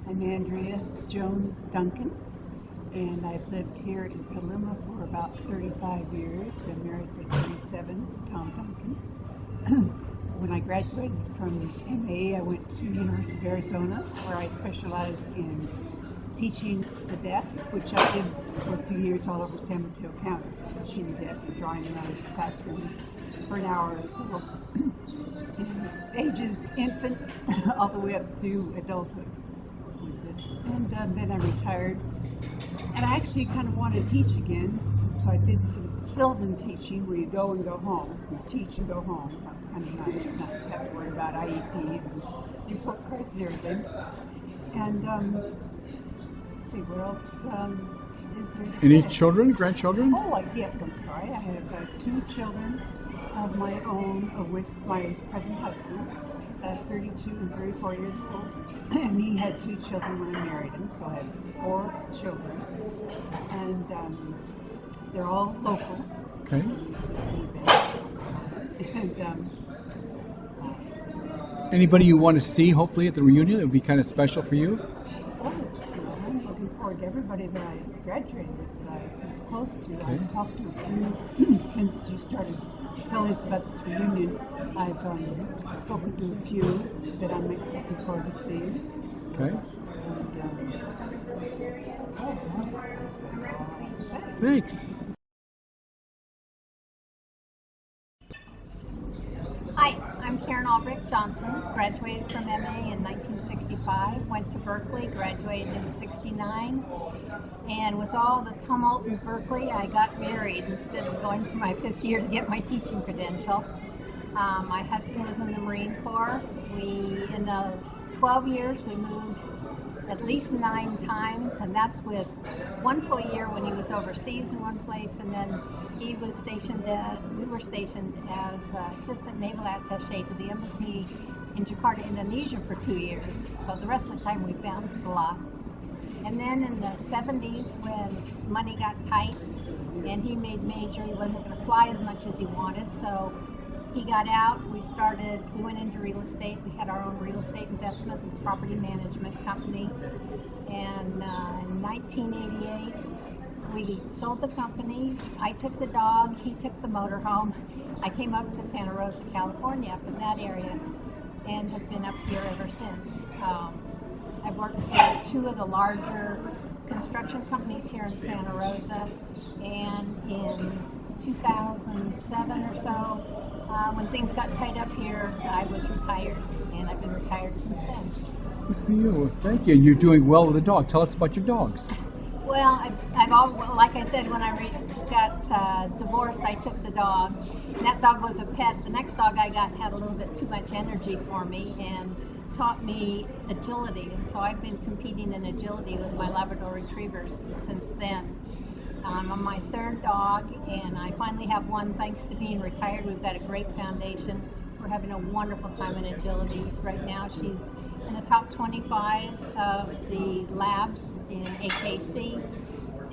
I'm Andrea Jones Duncan, and I've lived here in Petaluma for about 35 years. Been married for 37 to Tom Duncan. When I graduated from MA, I went to University of Arizona, where I specialized in teaching the deaf, which I did for a few years all over San Mateo County, teaching the deaf and drawing them out of the classrooms for an hour or so. Ages infants all the way up to adulthood was this. And then I retired, and I actually kind of wanted to teach again, so I did some Sylvan teaching where you go and go home. You teach and go home. That was kind of nice, not to have to worry about IEPs and report cards and everything. And let's see, what else is there to Any say? children, grandchildren? Oh, yes, I'm sorry. I have 2 children of my own with my present husband, 32 and 34 years old. And he had 2 children when I married him, so I have 4 children. And they're all local. Okay. And Anybody you want to see, hopefully, at the reunion? It would be kind of special for you? I'm looking forward to everybody that I graduated with, that I was close to. Okay. I've talked to a few since you started telling us about this reunion. I've spoken to a few that I'm looking forward to seeing. Okay. And, Thanks. Hi, I'm Karen Albrecht Johnson, graduated from MA in 1965, went to Berkeley, graduated in 69, and with all the tumult in Berkeley, I got married instead of going for my 5th year to get my teaching credential. My husband was in the Marine Corps. In 12 years, we moved at least 9 times, and that's with 1 full year when he was overseas in one place, and then we were stationed as assistant naval attaché to the embassy in Jakarta, Indonesia for 2 years. So the rest of the time we bounced a lot. And then in the 70s, when money got tight and he made major, he wasn't going to fly as much as he wanted, so he got out. We went into real estate. We had our own real estate investment and property management company. And in 1988, we sold the company. I took the dog, he took the motorhome. I came up to Santa Rosa, California, up in that area, and have been up here ever since. I've worked for 2 of the larger construction companies here in Santa Rosa, and in 2007 or so, when things got tight up here, I was retired, and I've been retired since then. Good for you. Thank you. You're doing well with the dog. Tell us about your dogs. Well, I've always, like I said, when I got divorced, I took the dog. And that dog was a pet. The next dog I got had a little bit too much energy for me and taught me agility. And so I've been competing in agility with my Labrador Retrievers since then. I'm on my 3rd dog, and I finally have one thanks to being retired. We've got a great foundation. We're having a wonderful time in agility. Right now she's in the top 25 of the labs in AKC,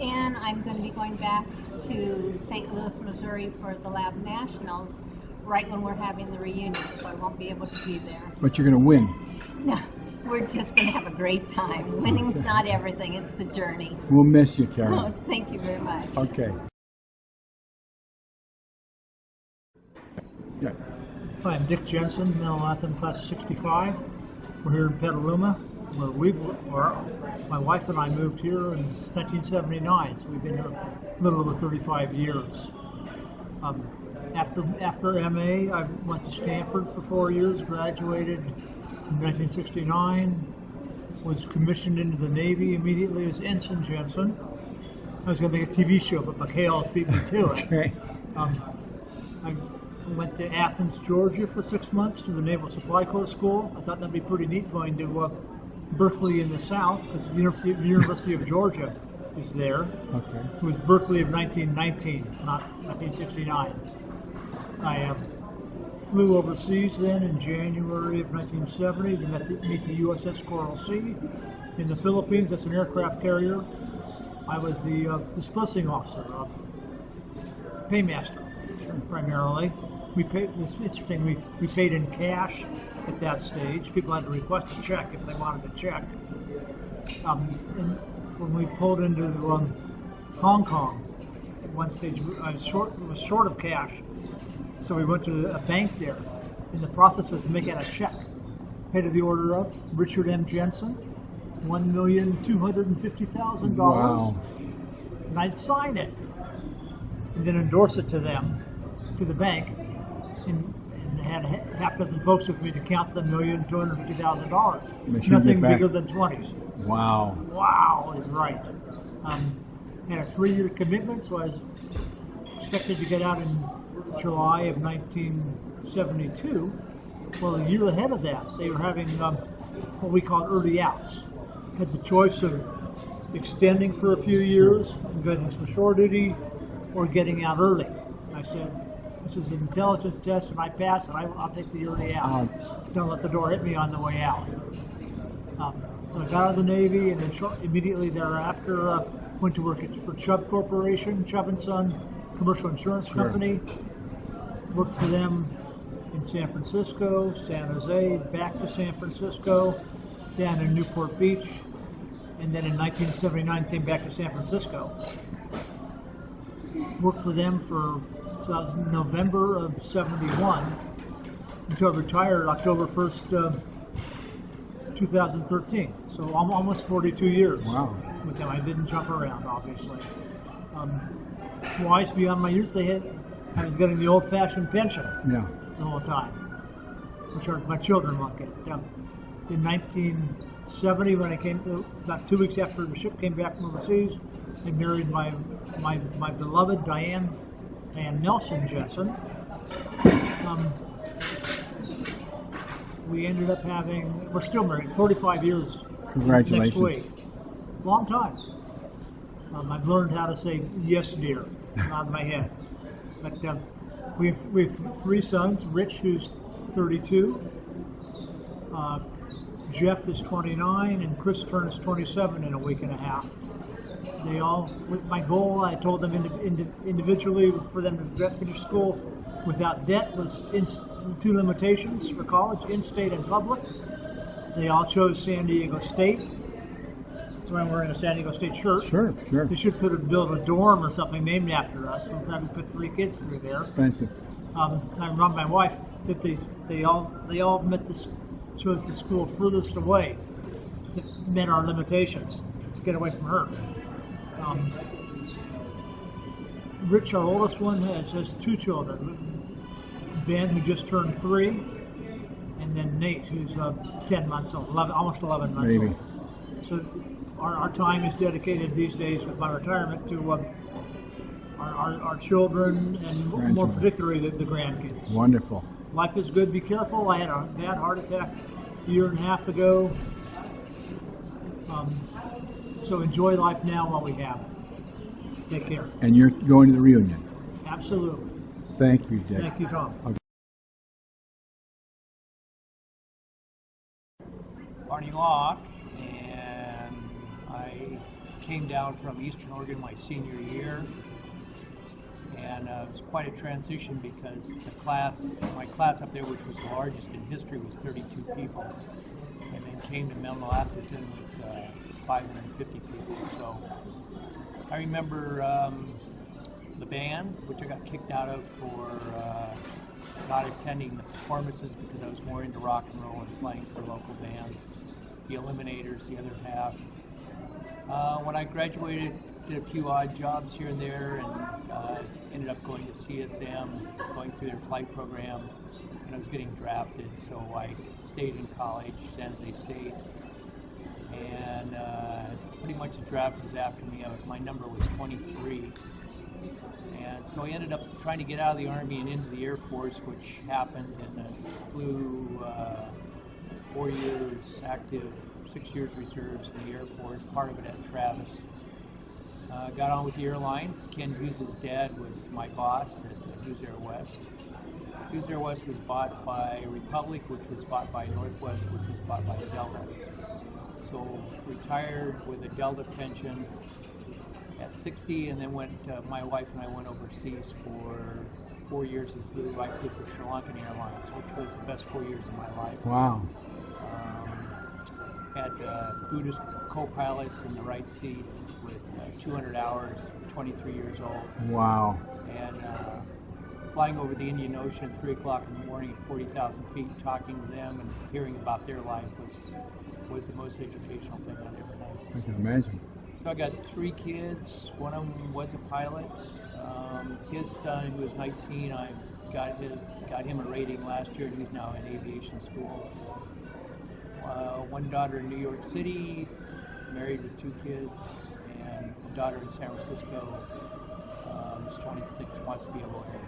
and I'm going to be going back to St. Louis, Missouri for the Lab Nationals right when we're having the reunion, so I won't be able to be there. But you're going to win. No, we're just going to have a great time. Winning's not everything, it's the journey. We'll miss you, Karen. Oh, thank you very much. Okay. Yeah. Hi, I'm Dick Jensen, menlo-atherton class of 65. We're here in Petaluma, where my wife and I moved here in 1979, so we've been here a little over 35 years. After MA, I went to Stanford for 4 years, graduated in 1969, was commissioned into the Navy immediately as Ensign Jensen. I was going to make a TV show, but McHale's beat me to it. Okay. I went to Athens, Georgia for 6 months to the Naval Supply Corps School. I thought that'd be pretty neat going to Berkeley in the South, because the University of Georgia is there. Okay. It was Berkeley of 1919, not 1969. I flew overseas then in January of 1970 to meet the USS Coral Sea in the Philippines. That's an aircraft carrier. I was the disposing officer, paymaster, primarily. We paid, it's interesting, we paid in cash at that stage. People had to request a check if they wanted a check. And when we pulled into Hong Kong, at one stage I was short of cash, so we went to a bank there. In the process of making a check, paid to the order of Richard M. Jensen, $1,250,000, Wow. and I'd sign it and then endorse it to them, to the bank, and had a half dozen folks with me to count the $1,250,000. Make sure you Nothing get back. bigger than 20s. Wow. Wow is right. Had a 3-year commitment, so I was expected to get out in July of 1972. Well, a year ahead of that, they were having what we call early outs. Had the choice of extending for a few years and getting some shore duty, or getting out early. I said, this is an intelligence test, and I pass, and I'll take the early out. Don't let the door hit me on the way out. So I got out of the Navy, and then immediately thereafter went to work for Chubb Corporation, Chubb & Son Commercial Insurance Company. Worked for them in San Francisco, San Jose, back to San Francisco, down in Newport Beach, and then in 1979 came back to San Francisco. Worked for them for November of '71 until I retired October 1st, 2013. So almost 42 years. Wow. With them. I didn't jump around, obviously. Wise beyond my years, I was getting the old-fashioned pension Yeah. the whole time, which my children won't get. In 1970, when I came, about 2 weeks after the ship came back from overseas, I married my beloved Diane Nelson Jensen. We ended up we're still married, 45 years Congratulations. next week. Long time. I've learned how to say yes, dear, out of my head. But we have 3 sons. Rich, who's 32. Jeff is 29, and Chris turns 27 in a week and a half. They all, with my goal, I told them individually for them to finish school without debt was 2 limitations for college: in-state and public. They all chose San Diego State. That's why I'm wearing a San Diego State shirt. Sure. They should build a dorm or something named after us. We're having put 3 kids through there. Expensive. I remind my wife that they all chose the school furthest away that met our limitations to get away from her. Rich, our oldest one, has 2 children. Ben, who just turned 3, and then Nate, who's 10 months old, almost 11 months Baby. old. So our time is dedicated these days with my retirement to our children, and more Grandchildren. particularly the grandkids. Wonderful. Life is good, be careful. I had a bad heart attack a year and a half ago. So enjoy life now while we have it. Take care. And you're going to the reunion. Absolutely. Thank you, Dick. Thank you, Tom. Barney Locke, and I came down from Eastern Oregon my senior year, and it was quite a transition because my class up there, which was the largest in history, was 32 people, and then came to menlo-atherton with 550 people. So I remember the band, which I got kicked out of for not attending the performances because I was more into rock and roll and playing for local bands. The Eliminators, the other half. When I graduated, did a few odd jobs here and there, and ended up going to CSM, going through their flight program, and I was getting drafted, so I stayed in college, San Jose State, and pretty much the draft was after me. My number was 23, and so I ended up trying to get out of the Army and into the Air Force, which happened, and I flew 4 years active, 6 years reserves in the Air Force, part of it at Travis. Got on with the airlines. Ken Hughes' dad was my boss at Hughes Air West. Hughes Air West was bought by Republic, which was bought by Northwest, which was bought by Delta. So retired with a Delta pension at 60, and then my wife and I went overseas for 4 years and I flew for Sri Lankan Airlines, which was the best 4 years of my life. Wow. had Buddhist co-pilots in the right seat with 200 hours, 23 years old. Wow. And flying over the Indian Ocean at 3 o'clock in the morning at 40,000 feet, talking to them and hearing about their life was the most educational thing I've ever done. I can imagine. So I got 3 kids. One of them was a pilot. His son, who was 19, I got him a rating last year, and he's now in aviation school. One daughter in New York City, married with 2 kids, and a daughter in San Francisco, who's 26, wants to be a lawyer.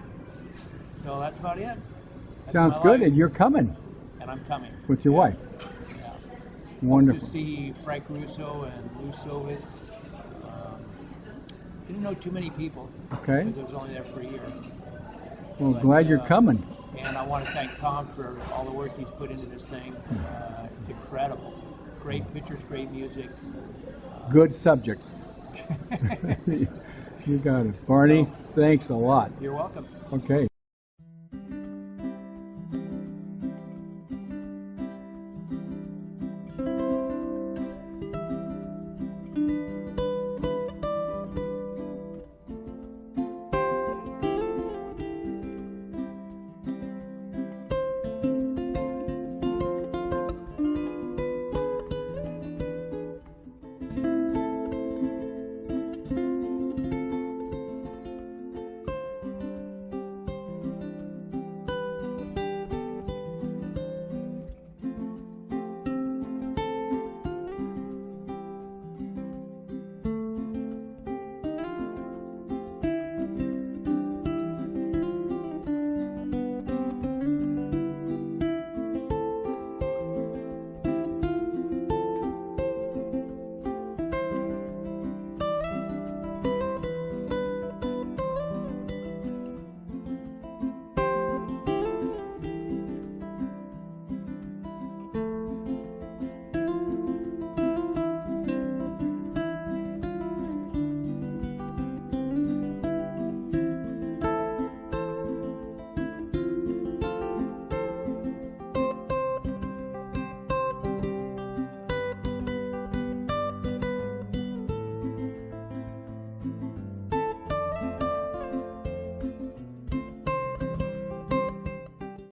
So that's about it. That's Sounds my good, life. and you're coming And I'm coming. with your Yeah. wife. Yeah. Wonderful. To see Frank Russo and Lou Silvis. Didn't know too many people. Okay. Because I was only there for a year. Well, But, glad you're coming. And I want to thank Tom for all the work he's put into this thing. It's incredible. Great pictures, great music. Good subjects. You got it. Barney, thanks a lot. You're welcome. Okay.